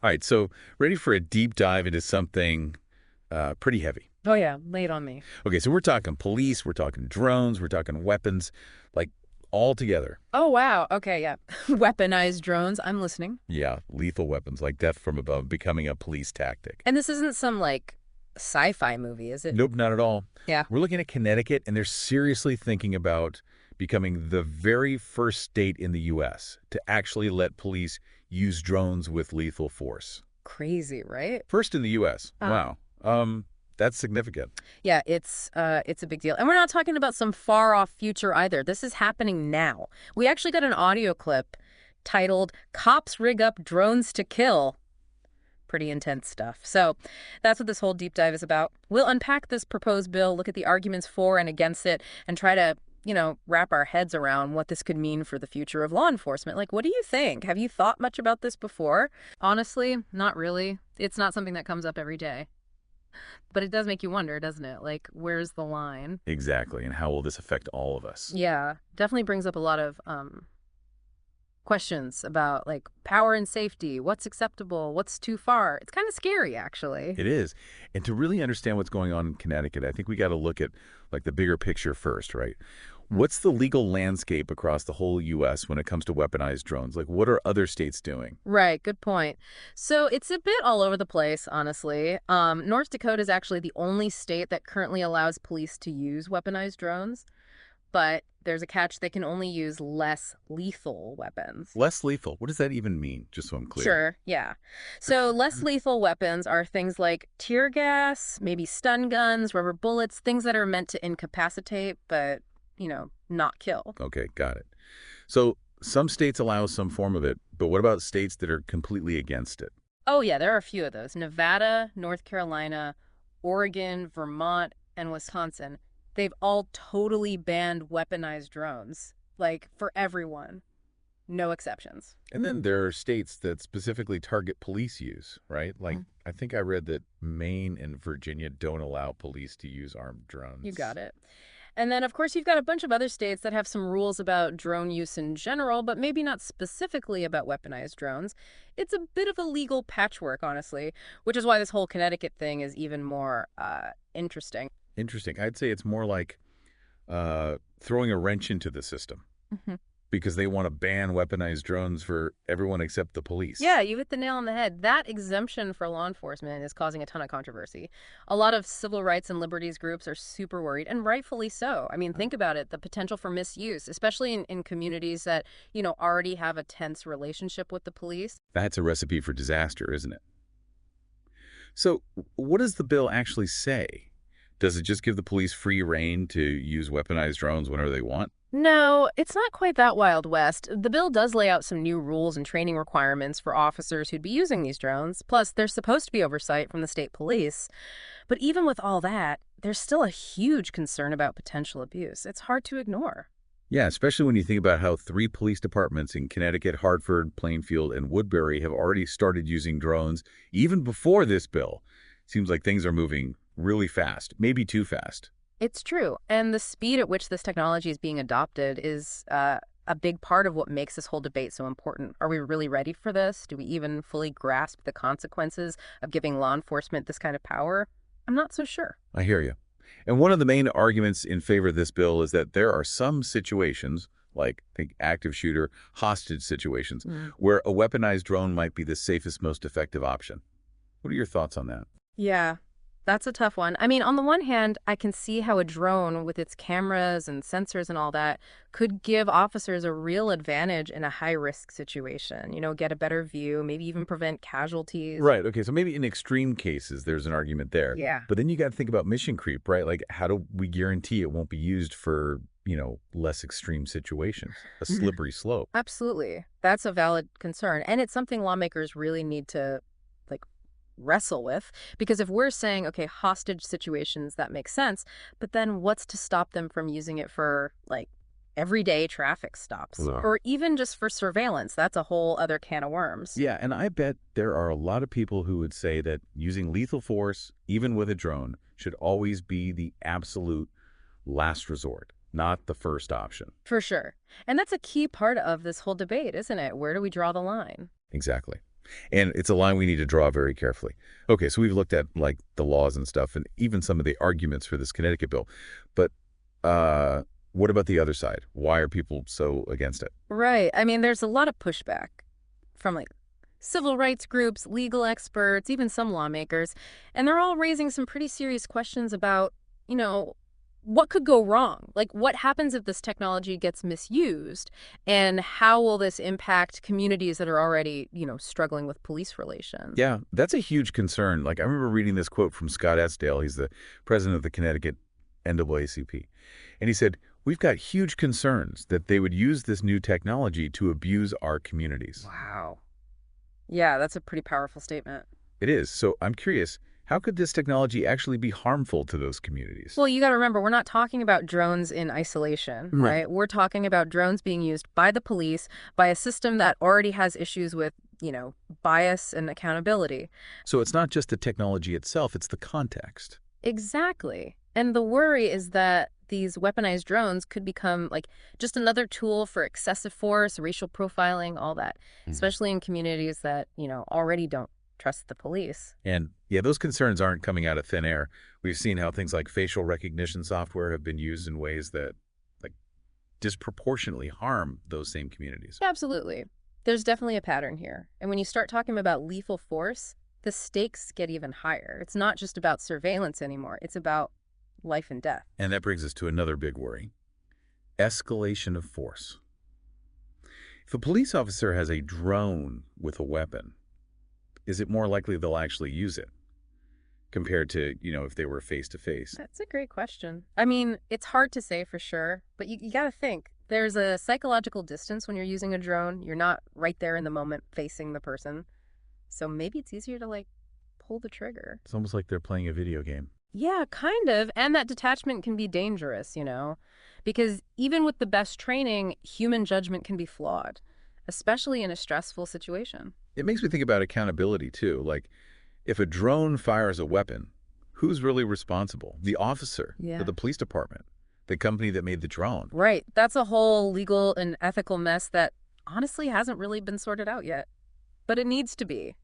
All right, so ready for a deep dive into something pretty heavy. Oh yeah, lay it on me. Okay, so we're talking police, we're talking drones, we're talking weapons, like all together. Oh wow. Okay, yeah. Weaponized drones. I'm listening. Yeah, lethal weapons like death from above becoming a police tactic. And this isn't some like sci-fi movie, is it? Nope, not at all. Yeah. We're looking at Connecticut, and they're seriously thinking about becoming the very first state in the U.S. to actually let police use drones with lethal force. Crazy, right? First in the U.S. Uh, Wow. That's significant. yeah, it's a big deal. And we're not talking about some far off future either. This is happening now. We actually got an audio clip titled Cops Rig Up Drones to Kill. Pretty intense stuff. So that's what this whole deep dive is about. We'll unpack this proposed bill, look at the arguments for and against it, and try to, wrap our heads around what this could mean for the future of law enforcement. Like, what do you think? Have you thought much about this before? Honestly, not really. It's not something that comes up every day. But it does make you wonder, doesn't it? Like, where's the line? Exactly. And how will this affect all of us? Yeah, definitely brings up a lot of questions about like power and safety, what's acceptable, what's too far. It's kind of scary, actually. It is. And to really understand what's going on in Connecticut, I think we got to look at like the bigger picture first, right? What's the legal landscape across the whole U.S. when it comes to weaponized drones? Like, what are other states doing? Right, good point. So it's a bit all over the place, honestly. North Dakota is actually the only state that currently allows police to use weaponized drones, but there's a catch. They can only use less lethal weapons. Less lethal. What does that even mean? Just so I'm clear. Sure, yeah. So less lethal weapons are things like tear gas, maybe stun guns, rubber bullets, things that are meant to incapacitate, but, not kill. Okay, got it. So some states allow some form of it, but what about states that are completely against it? Oh, yeah, there are a few of those. Nevada, North Carolina, Oregon, Vermont, and Wisconsin. They've all totally banned weaponized drones, like for everyone. No exceptions. And then there are states that specifically target police use, right? Like, Mm. I think I read that Maine and Virginia don't allow police to use armed You drones. got it. And then, of course, you've got a bunch of other states that have some rules about drone use in general, but maybe not specifically about weaponized drones. It's a bit of a legal patchwork, honestly, which is why this whole Connecticut thing is even more interesting. Interesting. I'd say it's more like throwing a wrench into the system Hmm. because they want to ban weaponized drones for everyone except the police. Yeah, you hit the nail on the head. That exemption for law enforcement is causing a ton of controversy. A lot of civil rights and liberties groups are super worried, and rightfully so. I mean, think about it, the potential for misuse, especially in communities that, already have a tense relationship with the police. That's a recipe for disaster, isn't it? So, what does the bill actually say? Does it just give the police free rein to use weaponized drones whenever they want? No, it's not quite that Wild West. The bill does lay out some new rules and training requirements for officers who'd be using these drones. Plus, there's supposed to be oversight from the state police. But even with all that, there's still a huge concern about potential abuse. It's hard to ignore. Yeah, especially when you think about how 3 police departments in Connecticut, Hartford, Plainfield, and Woodbury have already started using drones even before this bill. Seems like things are moving really fast, maybe too fast. It's true. And the speed at which this technology is being adopted is a big part of what makes this whole debate so important. Are we really ready for this? Do we even fully grasp the consequences of giving law enforcement this kind of power? I'm not so sure. I hear you. And one of the main arguments in favor of this bill is that there are some situations, like think active shooter, hostage situations, Mm. where a weaponized drone might be the safest, most effective option. What are your thoughts on that? Yeah, that's a tough one. I mean, on the one hand, I can see how a drone with its cameras and sensors and all that could give officers a real advantage in a high-risk situation, get a better view, maybe even prevent casualties. Right. Okay. So maybe in extreme cases, there's an argument there. Yeah. But then you got to think about mission creep, right? Like, how do we guarantee it won't be used for, less extreme situations? A slippery slope. Absolutely. That's a valid concern. And it's something lawmakers really need to like wrestle with because if we're saying, okay, hostage situations, that makes sense, but then what's to stop them from using it for like everyday traffic stops Yeah. or even just for surveillance? That's a whole other can of worms. Yeah. And I bet there are a lot of people who would say that using lethal force, even with a drone, should always be the absolute last resort, not the first option. For sure. And that's a key part of this whole debate, isn't it? Where do we draw the line? Exactly. And it's a line we need to draw very carefully. Okay, so we've looked at, like, the laws and stuff, and even some of the arguments for this Connecticut bill. But uh, what about the other side? Why are people so against it? Right. I mean, there's a lot of pushback from like civil rights groups, legal experts, even some lawmakers, and they're all raising some pretty serious questions about, you know, what could go wrong? Like, what happens if this technology gets misused? And how will this impact communities that are already, struggling with police relations? Yeah, that's a huge concern. Like, I remember reading this quote from Scott Esdale. He's the president of the Connecticut NAACP. And he said, "We've got huge concerns that they would use this new technology to abuse our communities." Wow. Yeah, that's a pretty powerful statement. It is. So I'm curious, how could this technology actually be harmful to those communities? Well, you got to remember, we're not talking about drones in isolation, Right. right? We're talking about drones being used by the police, by a system that already has issues with, bias and accountability. So it's not just the technology itself, it's the context. Exactly. And the worry is that these weaponized drones could become like just another tool for excessive force, racial profiling, all that, Mhm. especially in communities that, already don't trust the police. And yeah, those concerns aren't coming out of thin air. We've seen how things like facial recognition software have been used in ways that, like, disproportionately harm those same communities. Absolutely. There's definitely a pattern here. And when you start talking about lethal force, the stakes get even higher. It's not just about surveillance anymore. It's about life and death. And that brings us to another big worry: escalation of force. If a police officer has a drone with a weapon, is it more likely they'll actually use it compared to, if they were face to face? That's a great question. I mean, it's hard to say for sure, but you got to think. There's a psychological distance when you're using a drone. You're not right there in the moment facing the person. So maybe it's easier to like pull the trigger. It's almost like they're playing a video game. Yeah, kind of. And that detachment can be dangerous, because even with the best training, human judgment can be flawed, especially in a stressful situation. It makes me think about accountability too. Like, if a drone fires a weapon, who's really responsible? The officer or Yeah. the police department? The company that made the drone? Right. That's a whole legal and ethical mess that honestly hasn't really been sorted out yet. But it needs to be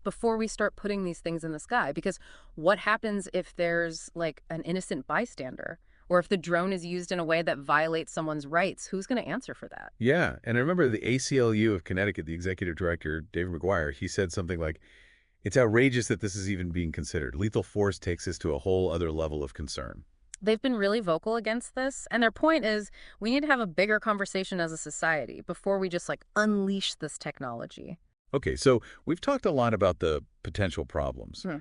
before we start putting these things in the sky. Because what happens if there's like an innocent bystander? Or if the drone is used in a way that violates someone's rights, who's going to answer for that? Yeah, and I remember the ACLU of Connecticut, the executive director, David McGuire, he said something like, "It's outrageous that this is even being considered. Lethal force takes this to a whole other level of concern." They've been really vocal against this. And their point is we need to have a bigger conversation as a society before we just like unleash this technology. Okay, so we've talked a lot about the potential problems, Hmm.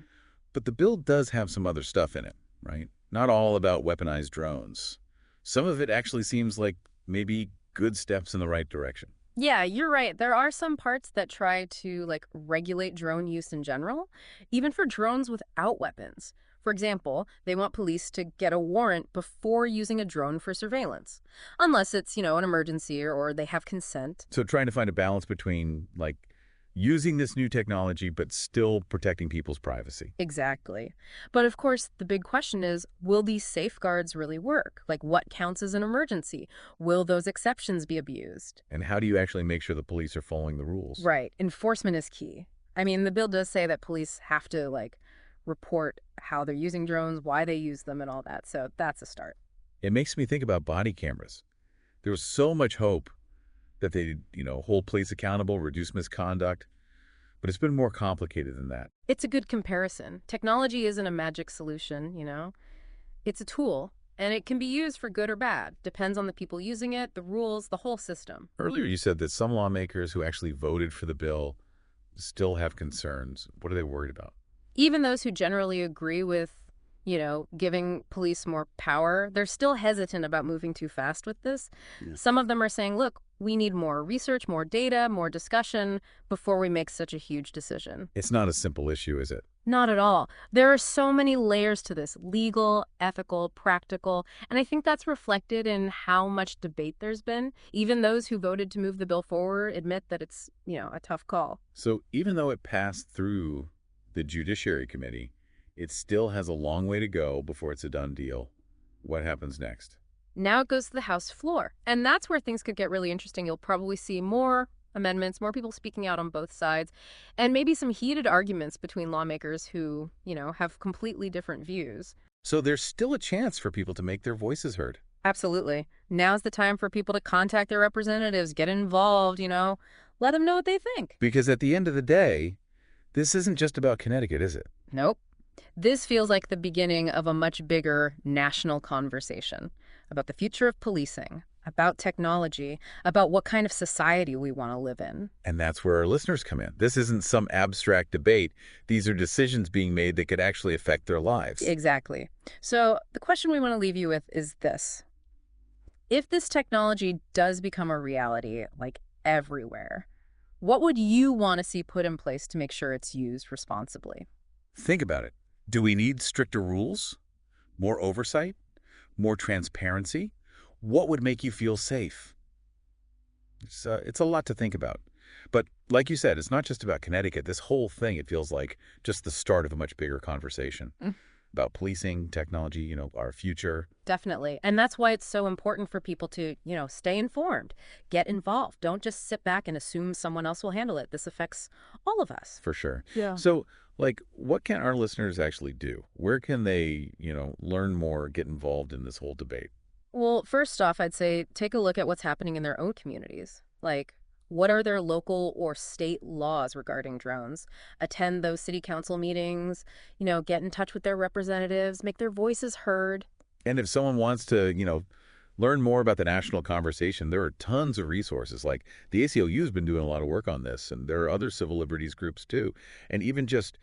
but the bill does have some other stuff in it, right? Not all about weaponized drones. Some of it actually seems like maybe good steps in the right direction. Yeah, you're right. There are some parts that try to like regulate drone use in general, even for drones without weapons. For example, they want police to get a warrant before using a drone for surveillance, unless it's, an emergency or they have consent. So trying to find a balance between, like, using this new technology but still protecting people's privacy. Exactly. But of course, the big question is, will these safeguards really work? Like, what counts as an emergency? Will those exceptions be abused? And how do you actually make sure the police are following the rules? Right. Enforcement is key. I mean, the bill does say that police have to, like, report how they're using drones, why they use them, and all that. So that's a start. It makes me think about body cameras. There was so much hope that they, hold police accountable, reduce misconduct, but it's been more complicated than that. It's a good comparison. Technology isn't a magic solution, It's a tool, and it can be used for good or bad. Depends on the people using it, the rules, the whole system. Earlier you said that some lawmakers who actually voted for the bill still have concerns. What are they worried about? Even those who generally agree with, giving police more power, they're still hesitant about moving too fast with this. Yeah. Some of them are saying, look, we need more research, more data, more discussion before we make such a huge decision. It's not a simple issue, is it? Not at all. There are so many layers to this: legal, ethical, practical. And I think that's reflected in how much debate there's been. Even those who voted to move the bill forward admit that it's, a tough call. So even though it passed through the Judiciary Committee, it still has a long way to go before it's a done deal. What happens next? Now it goes to the House floor. And that's where things could get really interesting. You'll probably see more amendments, more people speaking out on both sides, and maybe some heated arguments between lawmakers who, have completely different views. So there's still a chance for people to make their voices heard. Absolutely. Now's the time for people to contact their representatives, get involved, let them know what they think. Because at the end of the day, this isn't just about Connecticut, is it? Nope. This feels like the beginning of a much bigger national conversation about the future of policing, about technology, about what kind of society we want to live in. And that's where our listeners come in. This isn't some abstract debate. These are decisions being made that could actually affect their lives. Exactly. So the question we want to leave you with is this. If this technology does become a reality, like everywhere, what would you want to see put in place to make sure it's used responsibly? Think about it. Do we need stricter rules? More oversight? More transparency? What would make you feel safe? It's a lot to think about. But like you said, it's not just about Connecticut. This whole thing, it feels like just the start of a much bigger conversation about policing, technology, our future. Definitely. And that's why it's so important for people to, stay informed, get involved. Don't just sit back and assume someone else will handle it. This affects all of us. For sure. Yeah. So, what can our listeners actually do? Where can they, learn more, get involved in this whole debate? Well, first off, I'd say take a look at what's happening in their own communities. Like, what are their local or state laws regarding drones? Attend those city council meetings, get in touch with their representatives, make their voices heard. And if someone wants to, learn more about the national conversation, there are tons of resources. Like the ACLU has been doing a lot of work on this, and there are other civil liberties groups too. And even just,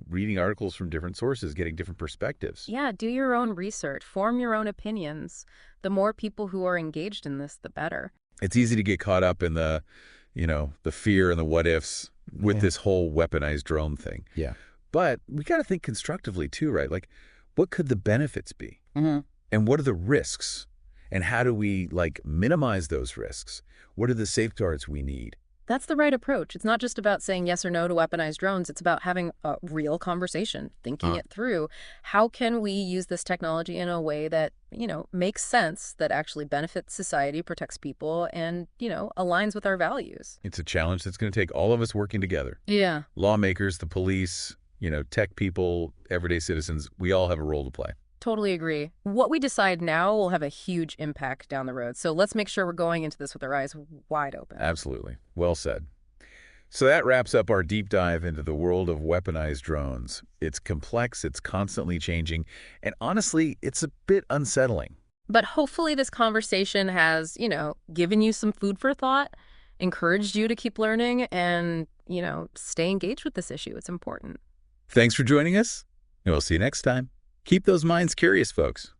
reading articles from different sources, getting different perspectives. Yeah, do your own research, form your own opinions. The more people who are engaged in this, the better. It's easy to get caught up in the fear and the what ifs with this whole weaponized drone thing. Yeah. But we got to think constructively too, right? Like, what could the benefits be? Mm-hmm. And what are the risks? And how do we, minimize those risks? What are the safeguards we need? That's the right approach. It's not just about saying yes or no to weaponized drones. It's about having a real conversation, thinking it through. How can we use this technology in a way that, makes sense, that actually benefits society, protects people, and, aligns with our values? It's a challenge that's going to take all of us working together. Yeah. Lawmakers, the police, tech people, everyday citizens, we all have a role to play. Totally agree. What we decide now will have a huge impact down the road. So let's make sure we're going into this with our eyes wide open. Absolutely. Well said. So that wraps up our deep dive into the world of weaponized drones. It's complex, it's constantly changing, and honestly, it's a bit unsettling. But hopefully this conversation has, given you some food for thought, encouraged you to keep learning, and, stay engaged with this issue. It's important. Thanks for joining us, and we'll see you next time. Keep those minds curious, folks.